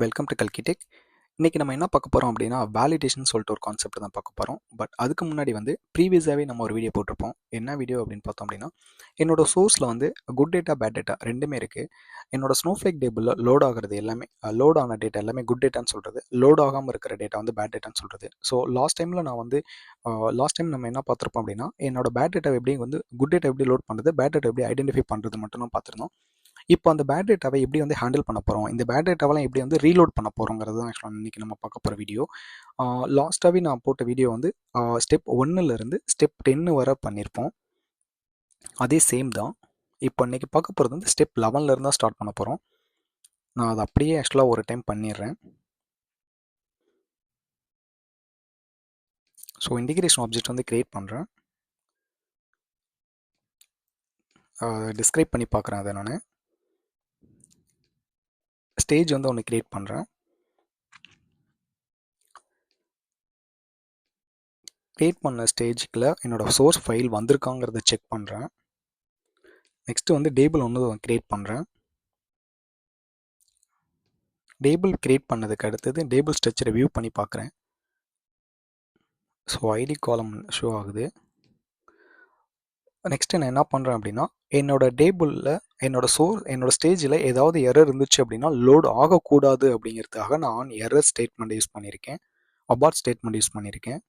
Welcome to கல்கிடெக். இன்னைக்கு நம்ம என்ன பார்க்க போகிறோம் அப்படின்னா வேலிடேஷன் சொல்லிட்டு ஒரு கான்செப்ட் தான் பார்க்க போகிறோம். பட் அதுக்கு முன்னாடி ப்ரீவியஸாகவே நம்ம ஒரு வீடியோ போட்டிருப்போம். என்ன வீடியோ அப்படின்னு பார்த்தோம் அப்படின்னா, என்னோட சோர்ஸில் குட் டேட்டா பேட் டேட்டா ரெண்டுமே இருக்குது. என்னோட ஸ்னோஃப்ளேக் டேபிளில் லோட் ஆகிறது எல்லாமே லோட் ஆன டேட்டா எல்லாமே குட் டேட்டான்னு சொல்கிறது, லோட் ஆகாமல் இருக்கிற டேட்டா பேட் டேட்டான்னு சொல்கிறது. ஸோ லாஸ்ட் டைமில் லாஸ்ட் டைம் நம்ம என்ன பார்த்துருப்போம் அப்படின்னா, என்னோட பேட் டேட்டா எப்படி குட் டேட்டா எப்படி லோட் பண்ணுறது, பேட் டேட்டா எப்படி ஐடென்டிஃபை பண்ணுறது மட்டும் தான் பார்த்துருந்தோம். இப்போ அந்த பேட் டேட்டாவை எப்படி ஹேண்டில் பண்ண போகிறோம், இந்த பேட் டேட்டாவெல்லாம் எப்படி ரீலோட் பண்ண போகிறோங்கிறது தான் ஆக்சுவலாக இன்றைக்கி நம்ம பார்க்க போகிற வீடியோ. லாஸ்ட்டாகவே நான் போட்ட வீடியோ ஸ்டெப் 1லேருந்து ஸ்டெப் 10 வரை பண்ணியிருப்போம். அதே சேம் தான். இப்போ இன்றைக்கி பார்க்க போகிறது ஸ்டெப் 11லேருந்து தான் ஸ்டார்ட் பண்ண போகிறோம். நான் அதை அப்படியே ஆக்சுவலாக ஒரு டைம் பண்ணிடுறேன். ஸோ இன்டிகிரேஷன் ஆப்ஜெக்ட் க்ரியேட் பண்ணுறேன். டிஸ்கிரைப் பண்ணி பார்க்குறேன். அதை நான் ஸ்டேஜ் ஒன்று க்ரியேட் பண்ணுறேன். க்ரியேட் பண்ண ஸ்டேஜுக்குள்ள என்னோடய சோர்ஸ் ஃபைல் வந்திருக்காங்கிறத செக் பண்ணுறேன். நெக்ஸ்ட்டு டேபிள் ஒன்று க்ரியேட் பண்ணுறேன். டேபிள் க்ரியேட் பண்ணதுக்கு அடுத்தது டேபிள் ஸ்ட்ரக்சரை வியூ பண்ணி பார்க்குறேன். ஸோ ஐடி காலம் ஷோ ஆகுது. நெக்ஸ்ட்டு நான் என்ன பண்ணுறேன் அப்படின்னா, என்னோட டேபிளில் என்னோட ஸ்டேஜில் ஏதாவது எரர் இருந்துச்சு அப்படின்னா லோட் ஆகக்கூடாது அப்படிங்கிறதுக்காக நான் எரர் ஸ்டேட்மெண்ட் யூஸ் பண்ணியிருக்கேன், அபார்ட் ஸ்டேட்மெண்ட் யூஸ் பண்ணியிருக்கேன்.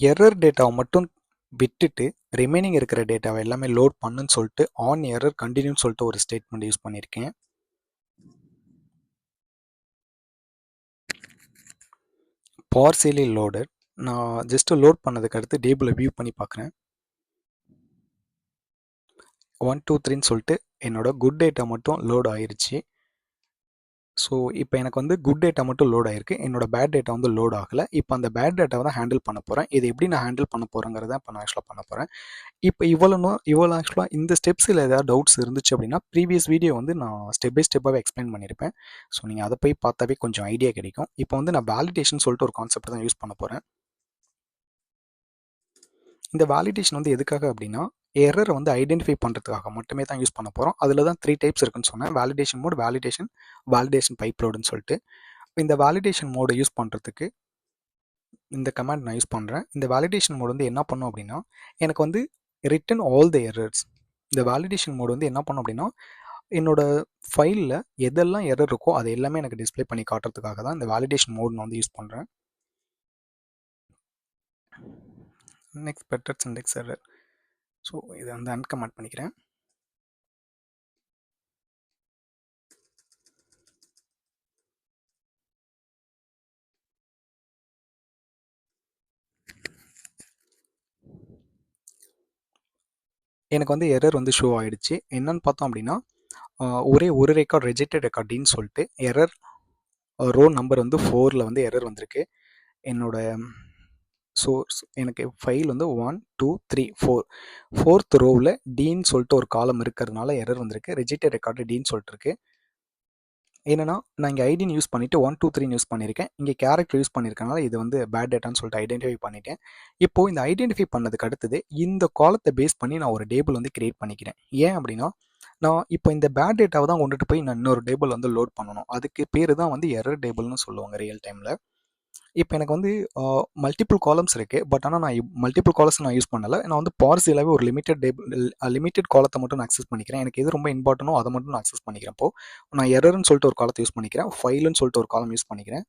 எரர் டேட்டாவை மட்டும் விட்டுட்டு ரிமைனிங் இருக்கிற டேட்டாவை எல்லாமே லோட் பண்ணுன்னு சொல்லிட்டு ஆன் எரர் கண்டினியூன்னு சொல்லிட்டு ஒரு ஸ்டேட்மெண்ட் யூஸ் பண்ணியிருக்கேன். Partially loaded. நான் ஜஸ்ட்டு லோட் பண்ணதுக்கு அடுத்து டேபிளை வியூ பண்ணி பார்க்குறேன். 1 2 3ன்னு சொல்லிட்டு என்னோட குட் டேட்டா மட்டும் லோட் ஆயிருச்சு. ஸோ இப்போ எனக்கு குட் டேட்டா மட்டும் லோட் ஆயிருக்கு, என்னோட பேட் டேட்டா லோட் ஆகலை. இப்போ அந்த பேட் டேட்டாவை தான் ஹேண்டில் பண்ண போகிறேன். இது எப்படி நான் ஹேண்டில் பண்ண போகிறேங்கிறத இப்போ நான் ஆக்சுவலாக பண்ண போகிறேன். இப்போ இவ்வளோ ஆக்சுவலாக இந்த ஸ்டெப்ஸில் ஏதாவது டவுட்ஸ் இருந்துச்சு அப்படின்னா ப்ரீவியஸ் வீடியோ நான் ஸ்டெப் பை ஸ்டெப்பாகவே எக்ஸ்பிளைன் பண்ணியிருப்பேன். ஸோ நீங்கள் அதை போய் பார்த்தாவே கொஞ்சம் ஐடியா கிடைக்கும். இப்போ நான் வேலிடேஷன் சொல்லிட்டு ஒரு கான்செப்ட் தான் யூஸ் பண்ண போகிறேன். இந்த வேலிடேஷன் எதுக்காக அப்படின்னா, எரரை ஐடென்டிஃபை பண்ணுறதுக்காக மட்டுமே தான் யூஸ் பண்ண போகிறோம். அதில் தான் 3 டைப்ஸ் இருக்குன்னு சொன்னேன். வேலிடேஷன் மோட், வேலிடேஷன் பைப் லோடுன்னு சொல்லிட்டு. இந்த வேலிடேஷன் மோடை யூஸ் பண்ணுறதுக்கு இந்த கமாண்ட் நான் யூஸ் பண்ணுறேன். இந்த வேலிடேஷன் மோட் என்ன பண்ணும் அப்படின்னா, எனக்கு ரிட்டன் ஆல் த எரர்ஸ். இந்த வேலிடேஷன் மோட் என்ன பண்ணும் அப்படின்னா, என்னோட ஃபைலில் எதெல்லாம் எரர் இருக்கோ அது எல்லாமே எனக்கு டிஸ்பிளே பண்ணி காட்டுறதுக்காக தான் இந்த வேலிடேஷன் மோட் நான் யூஸ் பண்ணுறேன். Next better index error. So இதை அன்கமெண்ட் பண்ணிக்கிறேன். எனக்கு எரர் ஷோ ஆகிடுச்சு. என்னன்னு பார்த்தோம் அப்படின்னா, ஒரே ஒரு ரெக்கார்ட் ரிஜெக்டட் ரெக்கார்டின்னு சொல்லிட்டு எரர் ரோ நம்பர் 4ல் எரர் வந்திருக்கு. என்னோட சோர்ஸ் எனக்கு ஃபைல் 1 2 3 4 4th ரோவில் டின்னு சொல்லிட்டு ஒரு காலம் இருக்கிறதுனால எரர் வந்திருக்கு. ரிஜெக்டட் ரெக்கார்டு டின்னு சொல்லிட்டு இருக்கு. என்னன்னா, நான் இங்கே ஐடின்னு யூஸ் பண்ணிவிட்டு 1 2 3 யூஸ் பண்ணியிருக்கேன். இங்கே கேரக்டர் யூஸ் பண்ணியிருக்கனால இது பேட் டேட்டான்னு சொல்லிட்டு ஐடென்டிஃபை பண்ணிட்டேன். இப்போது இந்த ஐடென்டிஃபை பண்ணதுக்கு அடுத்தது இந்த காலத்தை பேஸ் பண்ணி நான் ஒரு டேபிள் கிரியேட் பண்ணிக்கிறேன். ஏன் அப்படின்னா, நான் இப்போ இந்த பேட் டேட்டாவை தான் கொண்டுட்டு போய் நான் இன்னொரு டேபிள் லோட் பண்ணணும். அதுக்கு பேர் தான் எரர் டேபிள்னு சொல்லுவாங்க ரியல் டைமில். இப்போ எனக்கு மல்டிபிள் காலம்ஸ் இருக்குது. பட் ஆனால் நான் மல்டிபிள் காலம்ஸ் நான் யூஸ் பண்ணலை. நான் பார்சியலாகவே ஒரு லிமிட்டட் காலத்தை மட்டும் நான் அக்சஸ் பண்ணிக்கிறேன். எனக்கு எது ரொம்ப இம்பார்ட்டனோ அதை மட்டும் நான் அக்சஸ் பண்ணிக்கிறேன். இப்போது நான் எரர்னு சொல்லிட்டு ஒரு காலத்தை யூஸ் பண்ணிக்கிறேன், ஃபைலுன்னு சொல்லிட்டு ஒரு காலம் யூஸ் பண்ணிக்கிறேன்,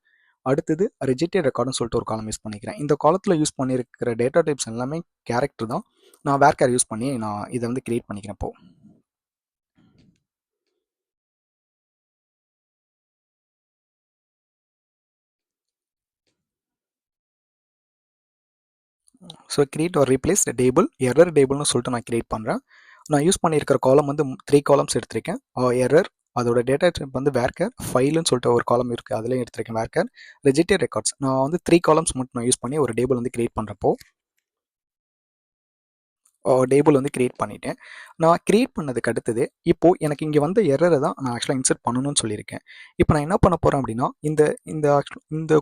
அடுத்தது ரிஜெக்டட் ரெக்கார்டுன்னு சொல்லிட்டு ஒரு காலம் யூஸ் பண்ணிக்கிறேன். இந்த காலத்தில் யூஸ் பண்ணியிருக்கிற டேட்டா டைப்ஸ் எல்லாமே கேரக்டர் தான். நான் வேர்கேர் யூஸ் பண்ணி நான் இதை கிரியேட் பண்ணிக்கிறேன். இப்போது ஸோ கிரியேட் ஒரு ரீப்ளேஸ் டேபிள் எரர் டேபிள்னு சொல்லிட்டு நான் கிரியேட் பண்ணுறேன். நான் யூஸ் பண்ணியிருக்கிற காலம் 3 காலம்ஸ் எடுத்திருக்கேன். எரர், அதோட டேட்டா டைப் வேர்கேர், ஃபைலுன்னு சொல்லிட்டு ஒரு காலம் இருக்குது, அதுலேயும் எடுத்திருக்கேன் வேர்கேர், ரிஜெக்டட் ரெக்கார்ட்ஸ். நான் 3 காலம்ஸ் மட்டும் நான் யூஸ் பண்ணி ஒரு டேபிள் கிரியேட் பண்ணுறப்போ டேபிள் கிரியேட் பண்ணிட்டேன். நான் கிரியேட் பண்ணதுக்கு அடுத்தது இப்போது எனக்கு இங்கே எரரை தான் நான் ஆக்சுவலாக இன்சர்ட் பண்ணணும்னு சொல்லியிருக்கேன். இப்போ நான் என்ன பண்ண போகிறேன் அப்படின்னா, இந்த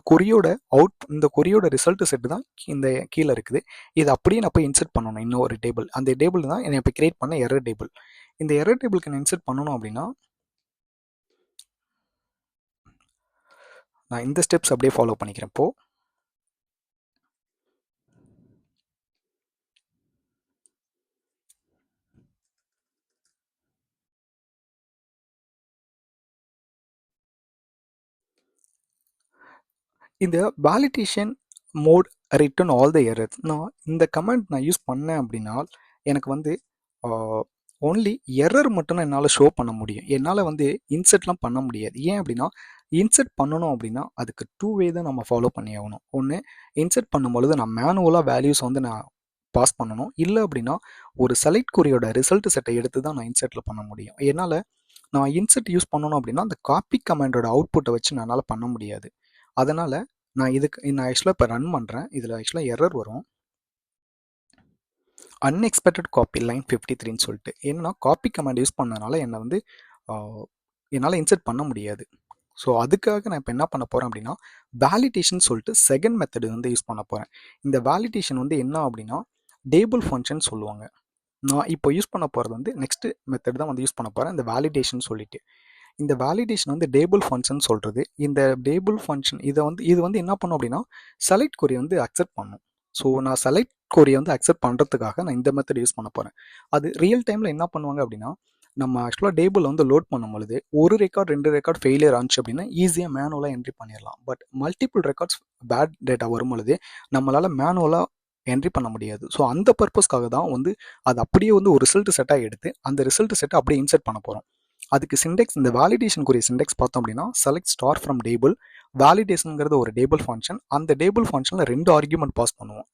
கொரியோட ரிசல்ட் செட்டு தான் இந்த கீழே இருக்குது. இது அப்படியே நான் போய் இன்சர்ட் பண்ணணும் இன்னொரு டேபிள். அந்த டேபிள் தான் என்னை இப்போ கிரியேட் பண்ண எரர் டேபிள். இந்த எரர் டேபிளுக்கு நான் இன்சர்ட் பண்ணணும் அப்படின்னா நான் இந்த ஸ்டெப்ஸ் அப்படியே ஃபாலோ பண்ணிக்கிறேன். இப்போ இந்த validation mode return all the errors, நான் இந்த கமெண்ட் நான் யூஸ் பண்ணேன் அப்படின்னா எனக்கு வந்து ஓன்லி எரர் மட்டும் தான் என்னால் ஷோ பண்ண முடியும். என்னால் வந்து இன்சர்ட்லாம் பண்ண முடியாது. ஏன் அப்படின்னா இன்சர்ட் பண்ணணும் அப்படின்னா அதுக்கு 2 வே தான் நம்ம ஃபாலோ பண்ணி ஆகணும். ஒன்று, இன்சர்ட் பண்ணும்பொழுது நான் மேனுவலாக வேல்யூஸ் வந்து நான் பாஸ் பண்ணணும். இல்லை அப்படின்னா ஒரு செலக்ட் குறியோட ரிசல்ட் செட்டை எடுத்து தான் நான் இன்சர்ட்டில் பண்ண முடியும். என்னால் நான் இன்சர்ட் யூஸ் பண்ணணும் அப்படின்னா அந்த காப்பி கமாண்டோட அவுட்புட்டை வச்சு என்னால் பண்ண முடியாது. அதனால் நான் ஆக்சுவலாக இப்போ ரன் பண்ணுறேன். இதில் ஆக்சுவலாக எரர் வரும், அன்எக்ஸ்பெக்டட் காப்பி லைன் 53ன்னு சொல்லிட்டு. ஏன்னா காப்பி கமாண்ட் யூஸ் பண்ணனால என்னை வந்து என்னால் இன்சர்ட் பண்ண முடியாது. ஸோ அதுக்காக நான் இப்போ என்ன பண்ண போகிறேன் அப்படின்னா வேலிடேஷன் சொல்லிட்டு செகண்ட் மெத்தடு வந்து யூஸ் பண்ண போகிறேன். இந்த வேலிடேஷன் வந்து என்ன அப்படின்னா டேபிள் ஃபங்க்ஷன் சொல்லுவாங்க. நான் இப்போ யூஸ் பண்ண போகிறது வந்து நெக்ஸ்ட் மெத்தட் தான் வந்து யூஸ் பண்ண போகிறேன், இந்த வேலிடேஷன் சொல்லிட்டு. இந்த வேலிடேஷன் வந்து டேபிள் ஃபங்க்ஷன் சொல்கிறது. இந்த டேபிள் ஃபங்க்ஷன் இது வந்து என்ன பண்ணும் அப்படின்னா செலக்ட் கொரி வந்து அக்செப்ட் பண்ணும். ஸோ நான் செலக்ட் கொரியை வந்து அக்செப்ட் பண்ணுறதுக்காக நான் இந்த மெத்தட் யூஸ் பண்ண போகிறேன். அது ரியல் டைமில் என்ன பண்ணுவாங்க அப்படின்னா நம்ம ஆக்சுவலாக டேபிள் வந்து லோட் பண்ணும் பொழுது ஒரு ரெக்கார்ட் 2 ரெக்கார்ட் ஃபெயிலியர் ஆச்சு அப்படின்னா ஈஸியாக மேனுவலாக என்ட்ரி பண்ணிடலாம். But multiple records bad data வரும் பொழுது நம்மளால் மேனுவலாக என்ட்ரி பண்ண முடியாது. ஸோ அந்த பர்பஸ்க்காக தான் வந்து அது அப்படியே வந்து ஒரு ரிசல்ட் செட்டாக எடுத்து அந்த ரிசல்ட் செட்டை அப்படியே இன்சர்ட் பண்ண போகிறோம். அதுக்கு சிண்டெக்ஸ், இந்த வேலிடேஷனுக்குரிய சிண்டெக்ஸ் பார்த்தோம் அப்படின்னா செலக்ட் ஸ்டார் ஃப்ரம் டேபிள். வேலிடேஷனுங்கிறது ஒரு டேபிள் ஃபங்க்ஷன். அந்த டேபிள் ஃபங்க்ஷனில் 2 ஆர்குமெண்ட் பாஸ் பண்ணுவோம்.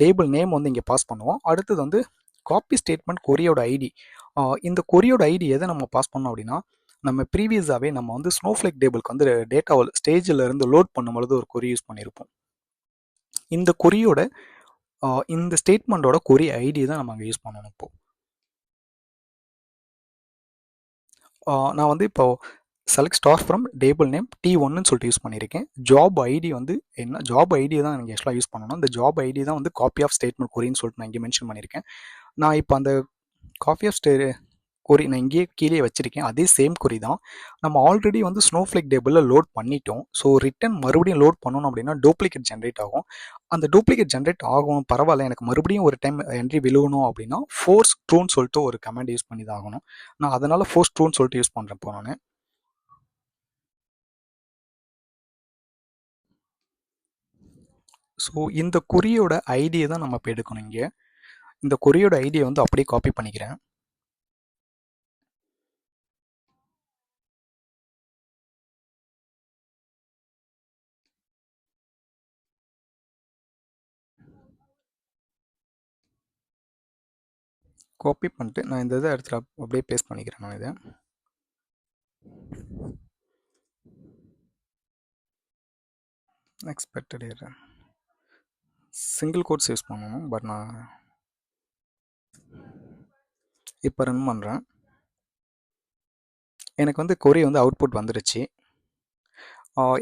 டேபிள் நேம் வந்து இங்கே பாஸ் பண்ணுவோம். அடுத்தது வந்து காப்பி ஸ்டேட்மெண்ட் கொரியோட ஐடி. இந்த கொரியோட ஐடி எதை நம்ம பாஸ் பண்ணோம் அப்படின்னா நம்ம ப்ரீவியஸாகவே நம்ம வந்து ஸ்னோஃப்ளேக் டேபிளுக்கு வந்து டேட்டாவில் ஸ்டேஜில் இருந்து லோட் பண்ணும்பொழுது ஒரு கொரி யூஸ் பண்ணியிருப்போம். இந்த கொரியோட இந்த ஸ்டேட்மெண்ட்டோட கொரி ஐடி தான் நம்ம அங்கே யூஸ் பண்ணணும். இப்போ நான் வந்து இப்போ select star from table name T1ன்னு சொல்லிட்டு யூஸ் பண்ணியிருக்கேன். ஜாப் ஐடி வந்து என்ன, ஜாப் ஐடி தான் எனக்கு ஆக்சுவலாக யூஸ் பண்ணணும். இந்த ஜாப் ஐடி தான் வந்து காப்பி ஆஃப் ஸ்டேட்மெண்ட் கொரின்னு சொல்லிட்டு நான் இங்கே மென்ஷன் பண்ணியிருக்கேன். நான் இப்போ அந்த காப்பி ஆஃப் கொரி நான் இங்கேயே கீழே வச்சிருக்கேன். அதே சேம் கொரி தான் நம்ம ஆல்ரெடி வந்து ஸ்னோஃப்ளேக் டேபிளில் லோட் பண்ணிட்டோம். ஸோ ரிட்டன் மறுபடியும் லோட் பண்ணணும் அப்படின்னா டூப்ளிகேட் ஜென்ரேட் ஆகும். அந்த டூப்ளிகேட் ஜென்ரேட் ஆகும், பரவாயில்ல, எனக்கு மறுபடியும் ஒரு டைம் என்ட்ரி விழுவணும் அப்படின்னா ஃபோர்ஸ் ட்ரூன்னு சொல்லிட்டு ஒரு கமாண்ட் யூஸ் பண்ணி தான் ஆகணும். நான் அதனால் ஃபோர்ஸ் ட்ரூன்னு சொல்லிட்டு யூஸ் பண்ணுறேன் இப்போ நான். ஸோ இந்த குறியோட ஐடியை தான் நம்ம இப்போ எடுக்கணும். இங்கே இந்த குறியோட ஐடியை வந்து அப்படியே காப்பி பண்ணிக்கிறேன். காப்பி பண்ணிட்டு நான் இந்த இதை இடத்துல அப்படியே பேஸ்ட் பண்ணிக்கிறேன். நான் இதை expected error single quotes use பண்ணணும். பட் நான் இப்போ ரன் பண்ணுறேன். எனக்கு வந்து கொரி வந்து அவுட்புட் வந்துருச்சு.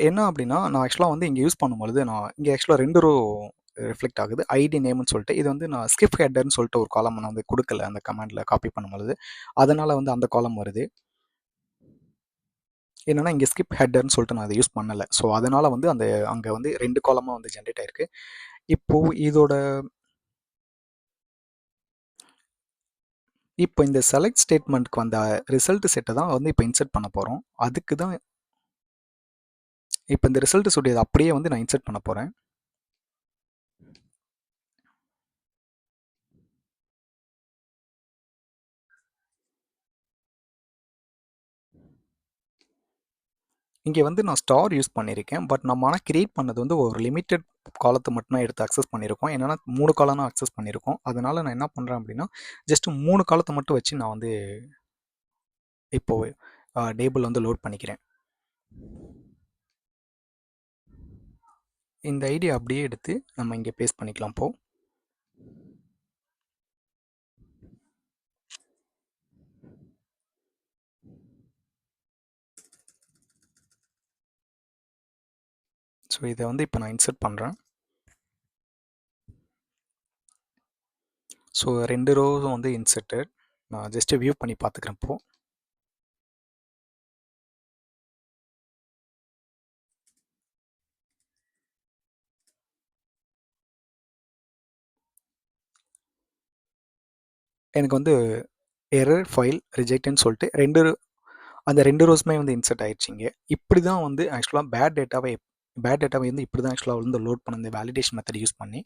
என்ன அப்படின்னா நான் ஆக்சுவலாக வந்து இங்கே யூஸ் பண்ணும்பொழுது நான் இங்கே ஆக்சுவலாக 2 ரோ ரிஃப்ளெக்ட் ஆகுது, ஐடி நேம்னு சொல்லிட்டு. இது வந்து நான் ஸ்கிப் ஹெட்டர்னு சொல்லிட்டு ஒரு காலம் நான் வந்து கொடுக்கல அந்த கமாண்டில் காப்பி பண்ணும்பொழுது, அதனால் வந்து அந்த காலம் வருது. என்னன்னா இங்கே ஸ்கிப் ஹெட்டர்னு சொல்லிட்டு நான் அதை யூஸ் பண்ணலை. ஸோ அதனால் வந்து அந்த அங்கே வந்து 2 காலமாக வந்து ஜென்ரேட் ஆயிருக்கு. இப்போது இப்போ இந்த செலக்ட் ஸ்டேட்மெண்ட்க்கு வந்த ரிசல்ட் செட்டை தான் வந்து இப்போ இன்சர்ட் பண்ண போகிறோம். அதுக்கு தான் இப்போ இந்த ரிசல்ட் சொல்லியது அப்படியே வந்து நான் இன்சர்ட் பண்ண போகிறேன். இங்கே வந்து நான் ஸ்டார் யூஸ் பண்ணியிருக்கேன். பட் நம்ம ஆனால் கிரியேட் பண்ணது வந்து ஒரு லிமிட்டட் காலத்தை மட்டும் எடுத்து அக்சஸ் பண்ணியிருக்கோம். என்னென்னா 3 காலம் தான் அக்சஸ் பண்ணியிருக்கோம். அதனால் நான் என்ன பண்ணுறேன் அப்படின்னா ஜஸ்ட் 3 காலத்தை மட்டும் வச்சு நான் வந்து இப்போது டேபிள் வந்து லோட் பண்ணிக்கிறேன். இந்த ஐடியா அப்படியே எடுத்து நம்ம இங்கே பேஸ்ட் பண்ணிக்கலாம். இப்போ ஸோ இதை வந்து இப்போ நான் இன்சர்ட் பண்ணுறேன். ஸோ 2 ரோஸும் வந்து இன்சர்ட்டட். நான் ஜஸ்ட்டு வியூ பண்ணி பார்த்துக்கிறேன் இப்போது. எனக்கு வந்து எரர் ஃபைல் ரிஜெக்ட்னு சொல்லிட்டு அந்த 2 ரோஸுமே வந்து இன்சர்ட் ஆயிடுச்சிங்க. இப்படி தான் வந்து ஆக்சுவலாக பேட் டேட்டாவை வந்து இப்படி தான் ஆக்சுவலாக வந்து லோட் பண்ண இந்த வேலிடேஷன் மெத்தட் யூஸ் பண்ணி.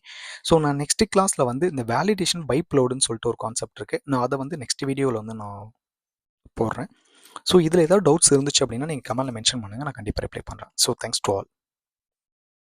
ஸோ நான் நெக்ஸ்ட் கிளாஸில் வந்து இந்த வேலிடேஷன் பைப் லோடுன்னு சொல்லிட்டு ஒரு கான்செப்ட் இருக்குது. நான் அதை வந்து நெக்ஸ்ட் வீடியோவில் வந்து நான் போடுறேன். ஸோ இதில் ஏதாவது டவுட்ஸ் இருந்துச்சு அப்படின்னா நீங்கள் கமெண்ட்டில் மென்ஷன் பண்ணுங்கள், நான் கண்டிப்பாக ரிப்ளை பண்ணுறேன். So thanks to all.